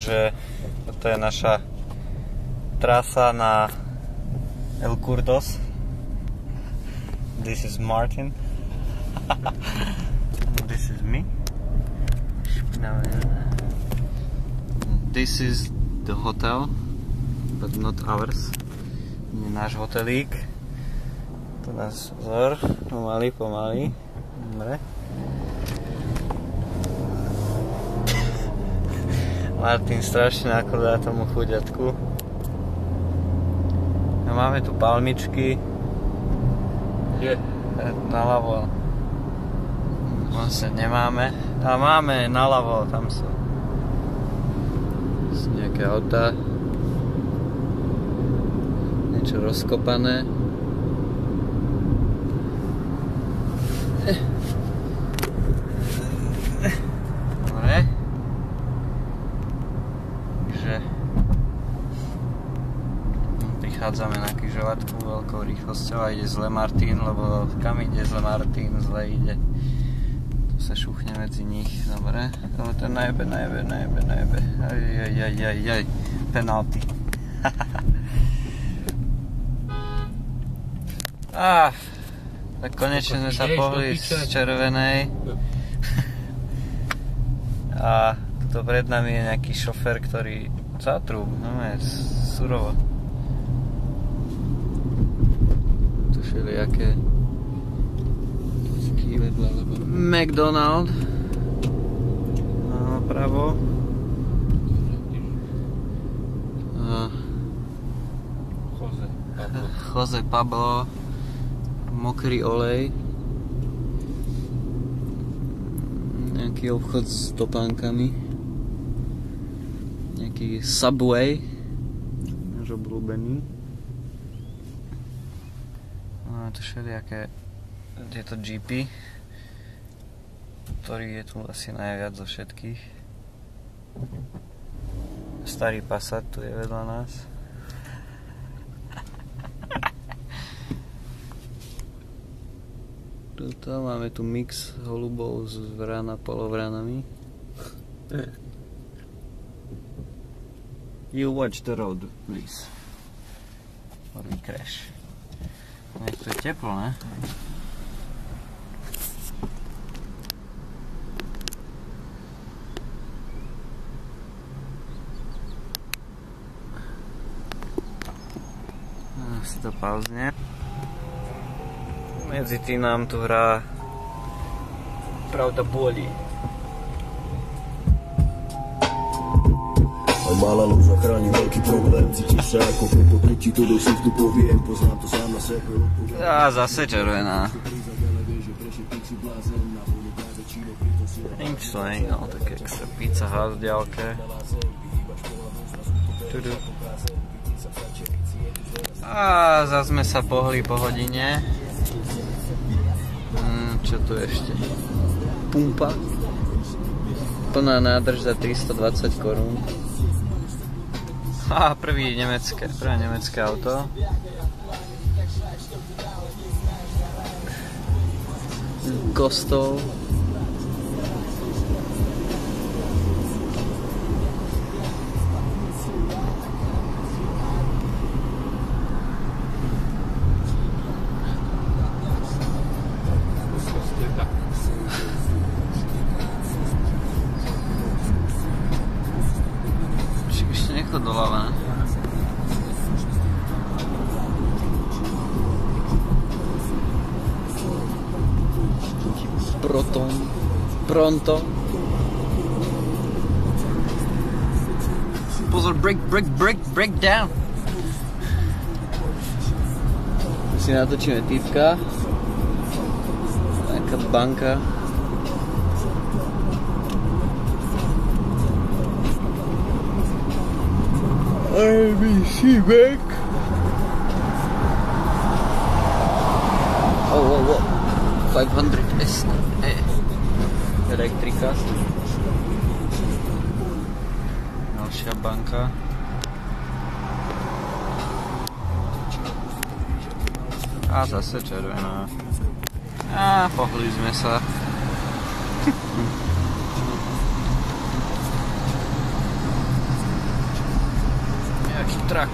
takže toto je naša trasa na El Curdos. This is Martin. This is me. This is the hotel, but not ours. Nie náš hotelík. Tu nás vzor, pomaly. Dobre. Martin strašne nakladá tomu chuďatku. No, máme tu palmičky. Je. Naľavo. Vlastne nemáme. Ale máme naľavo, tam sú nejaké autá. Niečo rozkopané. Dobre. Takže prichádzame na križovatku veľkou rýchlosťou a ide zle Martin, lebo kam ide zle Martin, zle ide. Tu sa šúchne medzi nich, dobre. Ale to najebe. Aj. Penalty. Tak konečne sme sa pohli z červenej. A tu pred nami je nejaký šofér, ktorý zatrúb, je surovo. Tu všelijaké McDonald. No, pravo. Jose Pablo. Mokrý olej. Nejaký obchod s topánkami. Nejaký Subway. Náš obľúbený. No, tu všelijaké tieto jeepy, ktorý je tu asi najviac zo všetkých. Starý Passat tu je vedľa nás. Tuto máme tu mix holubov s polovranami. You watch the road, please. Or we crash. Tu je teplo, ne? Si to pauzne. Medzi tým nám tu hrá Pravda bolí. Aj malá lož zachrání veľký problém. Cítiš sa ako po pokrytí, to do šiftu poviem. Poznám to sám na sebe. Zase červená. Nič to nie, no, tak extra pizza há v diaľke. Zase sme sa pohli po hodine. Čo tu ešte? Pumpa. Plná nádrž za 320 korún. Prvé nemecké auto. Kostol. Doľava. Pronto. Pozor, break down. Si natočíme typka. Taká banka. ABC Bank. Oh. 500 S. Elektrika. Ďalšia banka. Zase červená. Pohli sme sa. taký trak.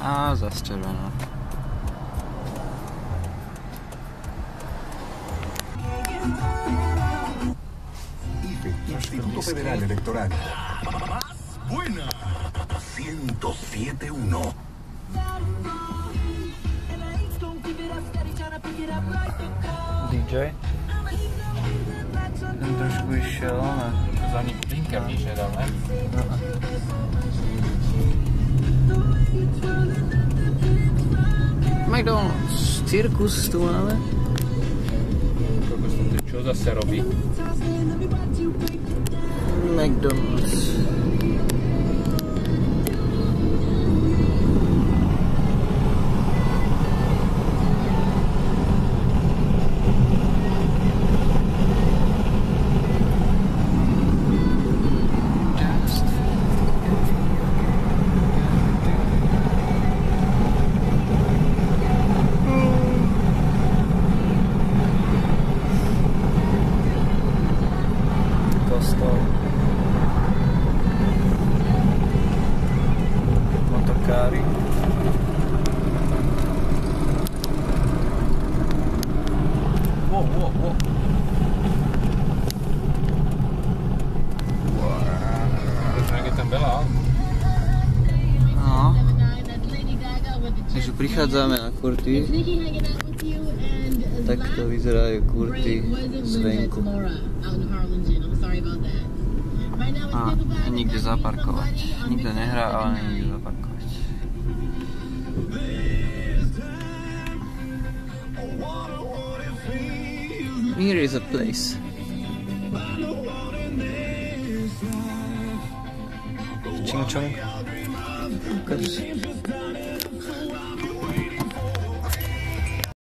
A zas červená. Instituto Federal Electoral. Buena. 107.1. DJ? Ten trošku išiel, ale... Za ním linker nižšie dal, ne? McDonald's, cirkus tu máme. Čo zase robí? McDonald's. Motokári. Wow. Je tam veľa aut. No. Takže prichádzame na kurty. Takto vyzerajú kurty zvenku. A nikde zaparkovať. Nikto nehrá, ale nikde zaparkovať. Here is a place. Ching chong. Ukáž.